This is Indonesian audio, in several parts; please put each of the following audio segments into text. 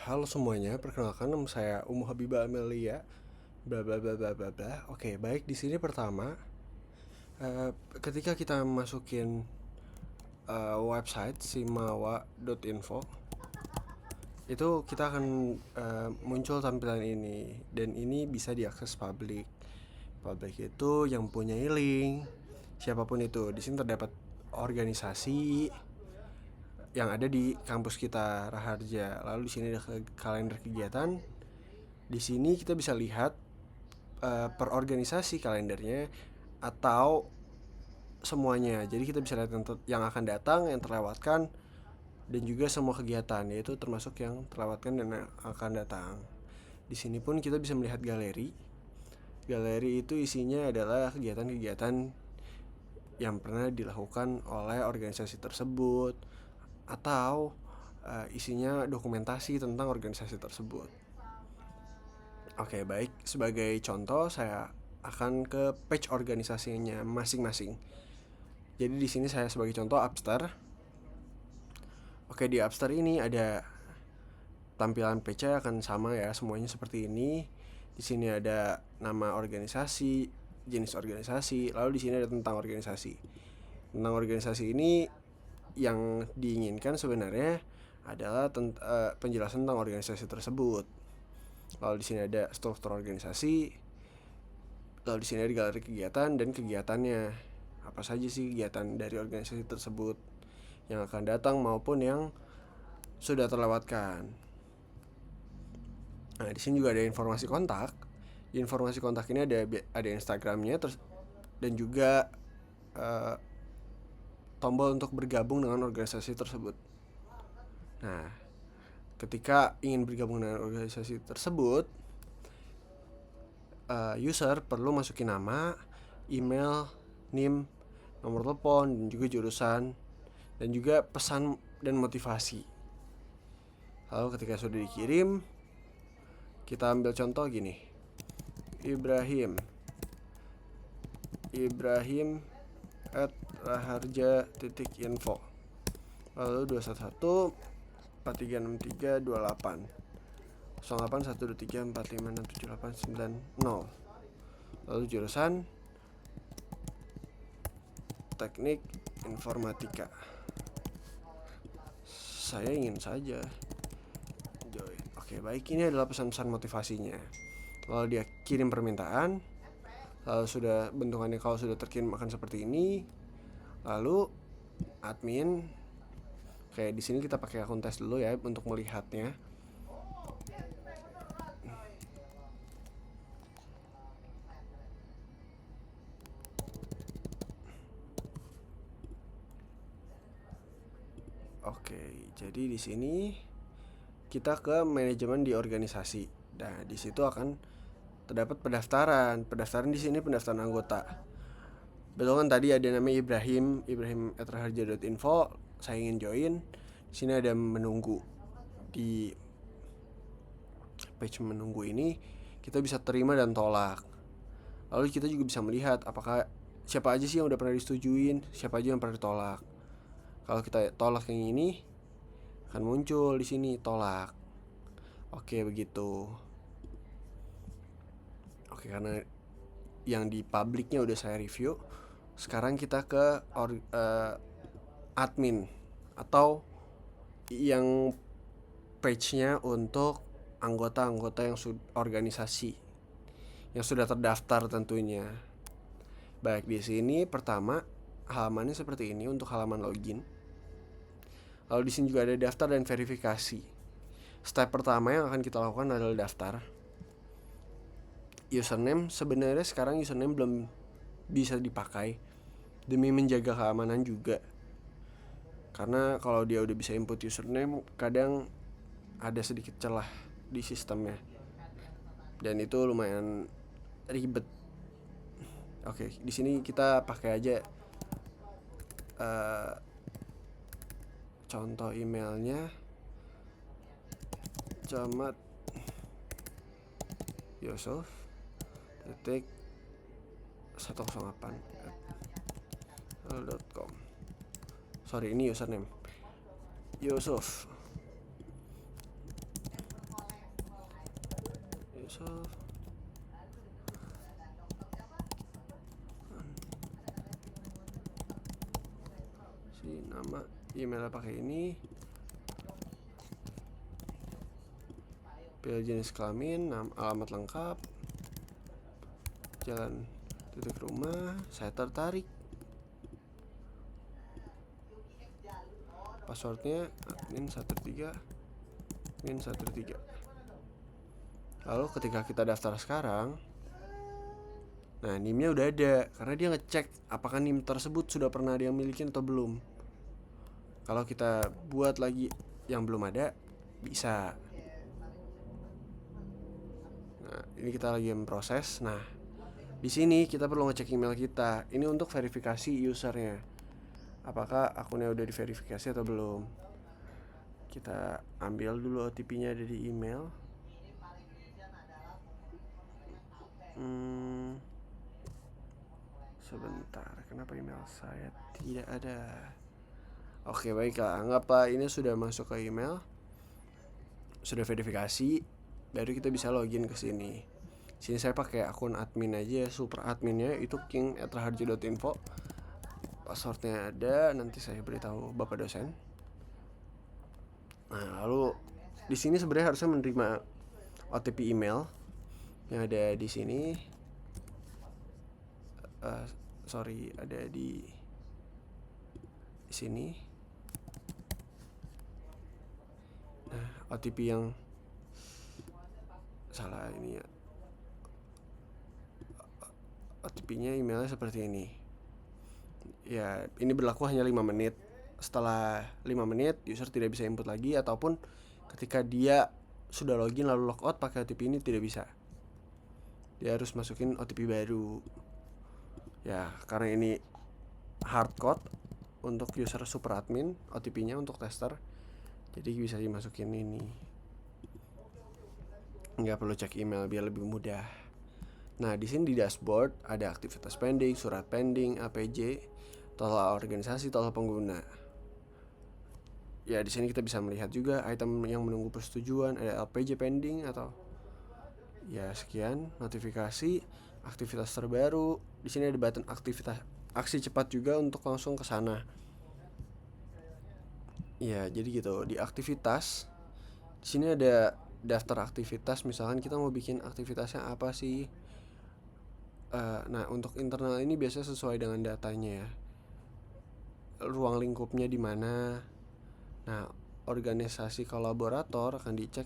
Halo semuanya, perkenalkan nama saya Umu Habibah Amelia. Bla bla bla bla bla bla. Oke, baik di sini pertama, ketika kita masukin website simawa.info, itu kita akan muncul tampilan ini dan ini bisa diakses publik. Publik itu yang punya link, siapapun itu. Di sini terdapat organisasi yang ada di kampus kita Raharja. Lalu di sini ada kalender kegiatan. Di sini kita bisa lihat per organisasi kalendernya atau semuanya. Jadi kita bisa lihat yang akan datang, yang terlewatkan, dan juga semua kegiatan, yaitu termasuk yang terlewatkan dan yang akan datang. Di sini pun kita bisa melihat galeri. Galeri itu isinya adalah kegiatan-kegiatan yang pernah dilakukan oleh organisasi tersebut atau isinya dokumentasi tentang organisasi tersebut. Oke, baik. Sebagai contoh, saya akan ke page organisasinya masing-masing. Jadi di sini saya sebagai contoh Upstart. Oke, di Upstart ini ada tampilan page-nya akan sama ya, semuanya seperti ini. Di sini ada nama organisasi, jenis organisasi, lalu di sini ada tentang organisasi. Tentang organisasi ini yang diinginkan sebenarnya adalah penjelasan tentang organisasi tersebut. Lalu di sini ada struktur organisasi. Lalu di sini ada galeri kegiatan dan kegiatannya. Apa saja sih kegiatan dari organisasi tersebut yang akan datang maupun yang sudah terlewatkan. Nah, di sini juga ada informasi kontak. Di informasi kontak ini ada Instagramnya dan juga tombol untuk bergabung dengan organisasi tersebut. Nah, ketika ingin bergabung dengan organisasi tersebut, user perlu masukin nama, email, NIM, nomor telepon, dan juga jurusan, dan juga pesan dan motivasi. Lalu ketika sudah dikirim, kita ambil contoh gini. Ibrahim @raharja.info. Lalu 211 4363 28 08 123 45 678 90. Lalu jurusan teknik informatika. Saya ingin saja join. Oke, baik, ini adalah pesan-pesan motivasinya. Lalu dia kirim permintaan. Lalu sudah bentukannya kalau sudah terkirim akan seperti ini. Lalu admin, kayak di sini kita pakai akun tes dulu ya untuk melihatnya. Oke, jadi di sini kita ke manajemen di organisasi. Nah, di situ akan terdapat pendaftaran. Pendaftaran di sini pendaftaran anggota. Betul kan tadi ada namanya Ibrahim@raharja.info. Saya ingin join. Di sini ada menunggu. Di page menunggu ini kita bisa terima dan tolak. Lalu kita juga bisa melihat apakah siapa aja sih yang udah pernah disetujuin, siapa aja yang pernah ditolak. Kalau kita tolak yang ini akan muncul di sini tolak. Oke, begitu. Oke, karena yang di publiknya udah saya review, sekarang kita ke admin atau yang page-nya untuk anggota-anggota yang organisasi yang sudah terdaftar tentunya. Baik, di sini pertama halamannya seperti ini untuk halaman login. Lalu di sini juga ada daftar dan verifikasi. Step pertama yang akan kita lakukan adalah daftar. Username, sebenarnya sekarang username belum bisa dipakai demi menjaga keamanan juga. Karena kalau dia udah bisa input username, kadang ada sedikit celah di sistemnya. Dan itu lumayan ribet. Oke, di sini kita pakai aja contoh emailnya Camat Yusuf titik 108@com. Sorry, ini username Yusuf yourself. Si nama emailnya pakai ini. Pilih jenis kelamin, alamat lengkap, jalan titik rumah, saya tertarik. Passwordnya admin13 admin13. Lalu ketika kita daftar sekarang, nah NIM-nya udah ada, karena dia ngecek apakah NIM tersebut sudah pernah dia miliki atau belum. Kalau kita buat lagi yang belum ada, bisa. Nah, ini kita lagi memproses. Nah, di sini kita perlu ngecek email kita. Ini untuk verifikasi usernya. Apakah akunnya udah diverifikasi atau belum? Kita ambil dulu OTP-nya ada di email. Sebentar, kenapa email saya tidak ada? Oke, baiklah, anggaplah ini sudah masuk ke email, sudah verifikasi, baru kita bisa login ke sini. Sini saya pakai akun admin aja, super adminnya itu king@raharjo.info. Passwordnya ada, nanti saya beritahu Bapak dosen. Nah, lalu di sini sebenarnya harusnya menerima OTP email yang ada di sini. Ada di sini. Nah, OTP yang salah ini ya. OTP-nya emailnya seperti ini. Ya, ini berlaku hanya 5 menit. Setelah 5 menit, user tidak bisa input lagi, ataupun ketika dia sudah login lalu logout pakai OTP ini tidak bisa. Dia harus masukin OTP baru. Ya, karena ini hard code untuk user super admin, OTP-nya untuk tester, jadi bisa dimasukin ini. Nggak perlu cek email biar lebih mudah. Nah, di sini di dashboard ada aktivitas pending, surat pending, APJ, total organisasi, total pengguna. Ya, di sini kita bisa melihat juga item yang menunggu persetujuan, ada LPJ pending atau ya sekian, notifikasi, aktivitas terbaru. Di sini ada button aktivitas aksi cepat juga untuk langsung ke sana. Ya, jadi gitu. Di aktivitas di sini ada daftar aktivitas, misalkan kita mau bikin aktivitasnya apa sih. Nah, untuk internal ini biasanya sesuai dengan datanya ya. Ruang lingkupnya di mana. Nah, organisasi kolaborator akan dicek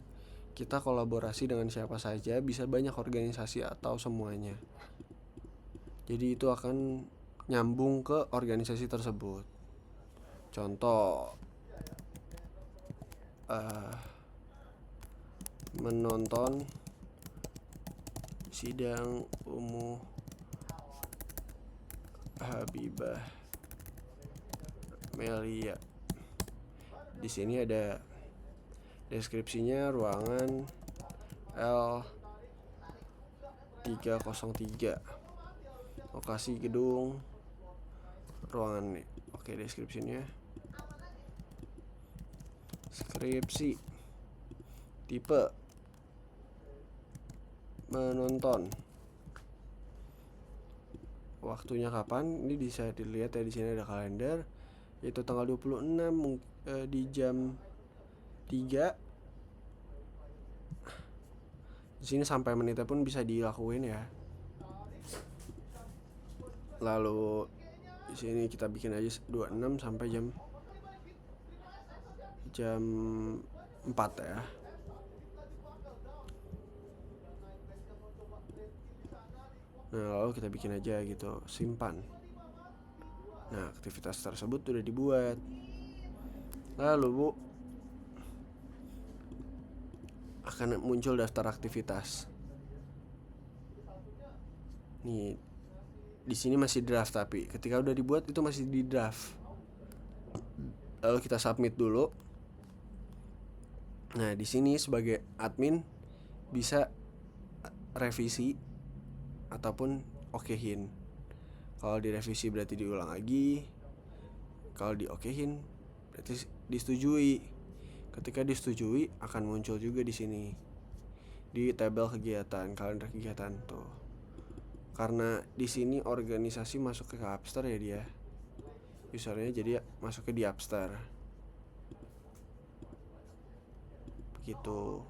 kita kolaborasi dengan siapa saja, bisa banyak organisasi atau semuanya. Jadi itu akan nyambung ke organisasi tersebut. Contoh, menonton sidang umum Habibah Melia. Di sini ada deskripsinya, ruangan L303, lokasi gedung, ruangan nih. Oke, deskripsinya. Skripsi, tipe menonton, waktunya kapan, ini bisa dilihat ya, di sini ada kalender, yaitu tanggal 26 di jam 3. Di sini sampai menitnya pun bisa dilakuin ya. Lalu di sini kita bikin aja 26 sampai jam 4 ya. Nah, lalu kita bikin aja gitu, simpan. Nah, aktivitas tersebut udah dibuat. Lalu Bu, akan muncul daftar aktivitas. Nih, di sini masih draft, tapi ketika udah dibuat itu masih di draft. Lalu kita submit dulu. Nah, di sini sebagai admin bisa revisi ataupun okehin. Kalau direvisi berarti diulang lagi. Kalau diokehin berarti disetujui. Ketika disetujui akan muncul juga di sini. di tabel kegiatan, kalender kegiatan tuh. Karena di sini organisasi masuk ke Upster ya dia. Usernya jadi masuknya di Upster. Begitu.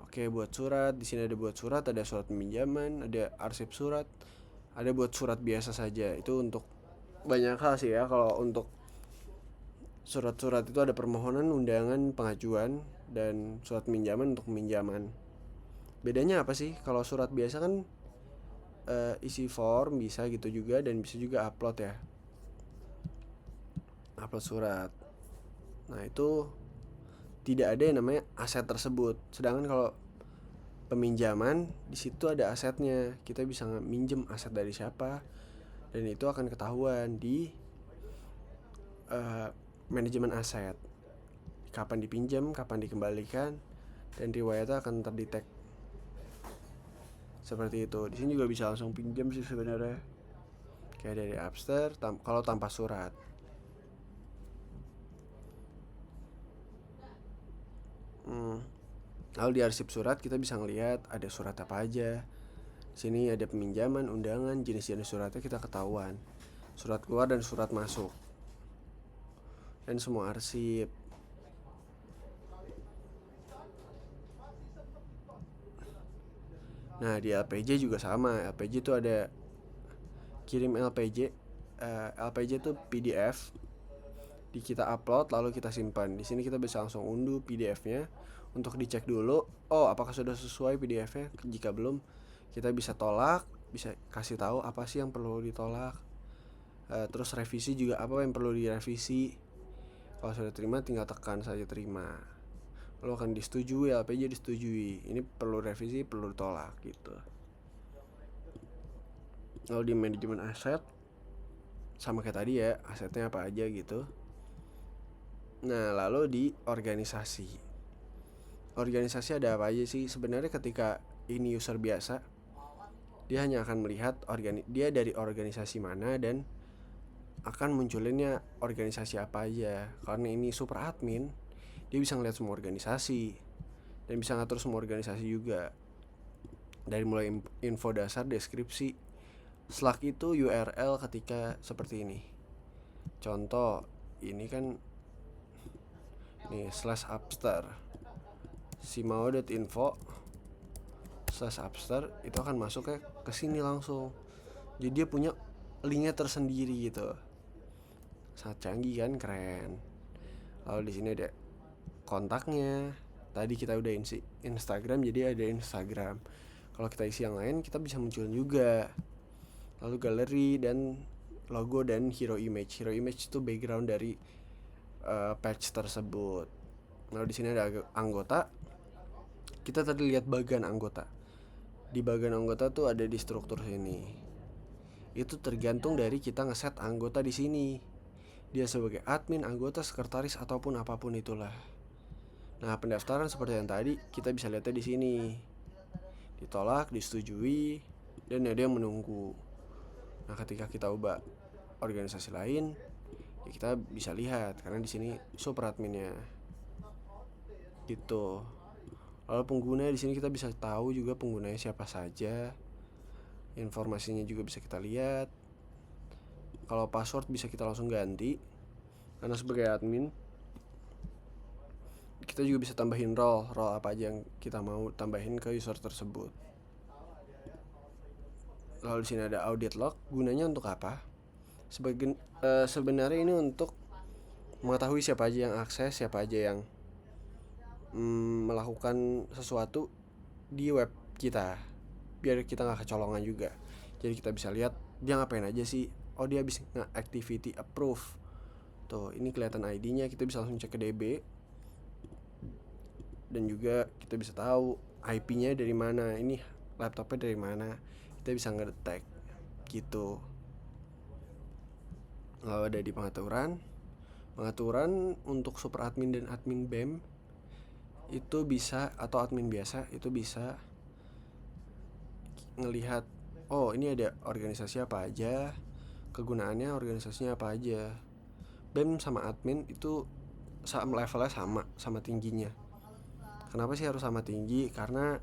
Oke, buat surat, di sini ada buat surat, ada surat peminjaman, ada arsip surat, ada buat surat biasa saja. Itu untuk banyak hal sih ya. Kalau untuk surat-surat itu ada permohonan, undangan, pengajuan, dan surat pinjaman untuk peminjaman. Bedanya apa sih? Kalau surat biasa kan isi form bisa gitu juga, dan bisa juga upload ya. Upload surat. Nah, itu tidak ada yang namanya aset tersebut. Sedangkan kalau peminjaman, di situ ada asetnya. Kita bisa minjem aset dari siapa, dan itu akan ketahuan di manajemen aset. Kapan dipinjam, kapan dikembalikan, dan riwayatnya akan terdetek. Seperti itu. Di sini juga bisa langsung pinjam sih sebenarnya. Kayak dari Upster kalau tanpa surat. Lalu di arsip surat kita bisa ngelihat ada surat apa aja. Di sini ada peminjaman, undangan, jenis-jenis suratnya kita ketahuan. Surat keluar dan surat masuk. Dan semua arsip. Nah, di LPJ juga sama. LPJ itu ada kirim LPJ. LPJ itu PDF. Kita upload lalu kita simpan. Di sini kita bisa langsung unduh PDF-nya untuk dicek dulu. Oh, apakah sudah sesuai PDF-nya? Jika belum, kita bisa tolak, bisa kasih tahu apa sih yang perlu ditolak. Terus revisi juga apa yang perlu direvisi. Kalau sudah terima tinggal tekan saja terima. Lalu akan disetujui, LPJ disetujui. Ini perlu revisi, perlu ditolak gitu. Lalu di manajemen aset sama kayak tadi ya, asetnya apa aja gitu. Nah, lalu di organisasi. Organisasi ada apa aja sih? Sebenarnya ketika ini user biasa, dia hanya akan melihat dia dari organisasi mana dan akan munculinnya organisasi apa aja. Karena ini super admin, dia bisa ngeliat semua organisasi dan bisa ngatur semua organisasi juga. Dari mulai info dasar, deskripsi. Slack itu URL ketika seperti ini. Contoh, ini kan nih /upster simao.info/upster itu akan masuk ke sini langsung. Jadi dia punya linknya tersendiri gitu. Sangat canggih kan, keren. Lalu di sini ada kontaknya. Tadi kita udah isi Instagram, jadi ada Instagram. Kalau kita isi yang lain, kita bisa munculin juga. Lalu galeri dan logo dan hero image. Hero image itu background dari page tersebut. Lalu di sini ada anggota. Kita tadi lihat bagian anggota. Di bagian anggota tuh ada di struktur sini. Itu tergantung dari kita ngeset anggota di sini. Dia sebagai admin, anggota, sekretaris ataupun apapun itulah. Nah, pendaftaran seperti yang tadi kita bisa lihatnya di sini. Ditolak, disetujui, dan ada yang menunggu. Nah, ketika kita ubah organisasi lain, ya kita bisa lihat karena di sini super adminnya. Gitu. Lalu pengguna di sini kita bisa tahu juga penggunanya siapa saja. Informasinya juga bisa kita lihat. Kalau password bisa kita langsung ganti. Karena sebagai admin kita juga bisa tambahin role apa aja yang kita mau tambahin ke user tersebut. Lalu di sini ada audit log. Gunanya untuk apa? Sebenarnya ini untuk mengetahui siapa aja yang akses, siapa aja yang melakukan sesuatu di web kita, biar kita nggak kecolongan juga. Jadi kita bisa lihat dia ngapain aja sih. Oh, dia habis nge-activity approve. Tuh, ini kelihatan ID-nya, kita bisa langsung cek ke DB. Dan juga kita bisa tahu IP-nya dari mana, ini laptopnya dari mana. Kita bisa ngedetek gitu. Lalu ada di pengaturan untuk super admin dan admin BEM itu bisa, atau admin biasa itu bisa ngelihat, oh ini ada organisasi apa aja, kegunaannya organisasinya apa aja. BEM sama admin itu levelnya sama tingginya. Kenapa sih harus sama tinggi? Karena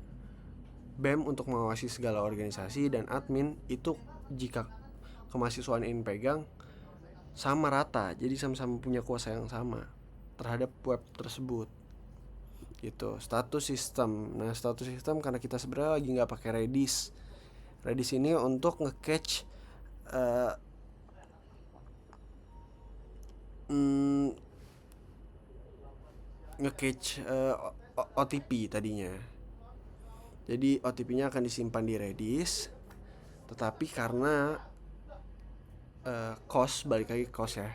BEM untuk mengawasi segala organisasi dan admin itu jika kemahasiswaan ini pegang sama rata, jadi sama-sama punya kuasa yang sama terhadap web tersebut gitu. Status sistem, nah status sistem karena kita sebenarnya lagi nggak pakai Redis. Redis ini untuk nge-catch uh, OTP tadinya. Jadi OTP-nya akan disimpan di Redis, tetapi karena cost, balik lagi cost ya,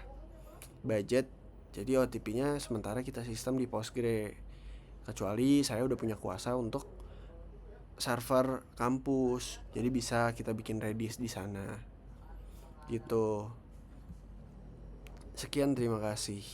budget, jadi OTP-nya sementara kita sistem di Postgre. Kecuali saya udah punya kuasa untuk server kampus, jadi bisa kita bikin Redis di sana. Gitu. Sekian, terima kasih.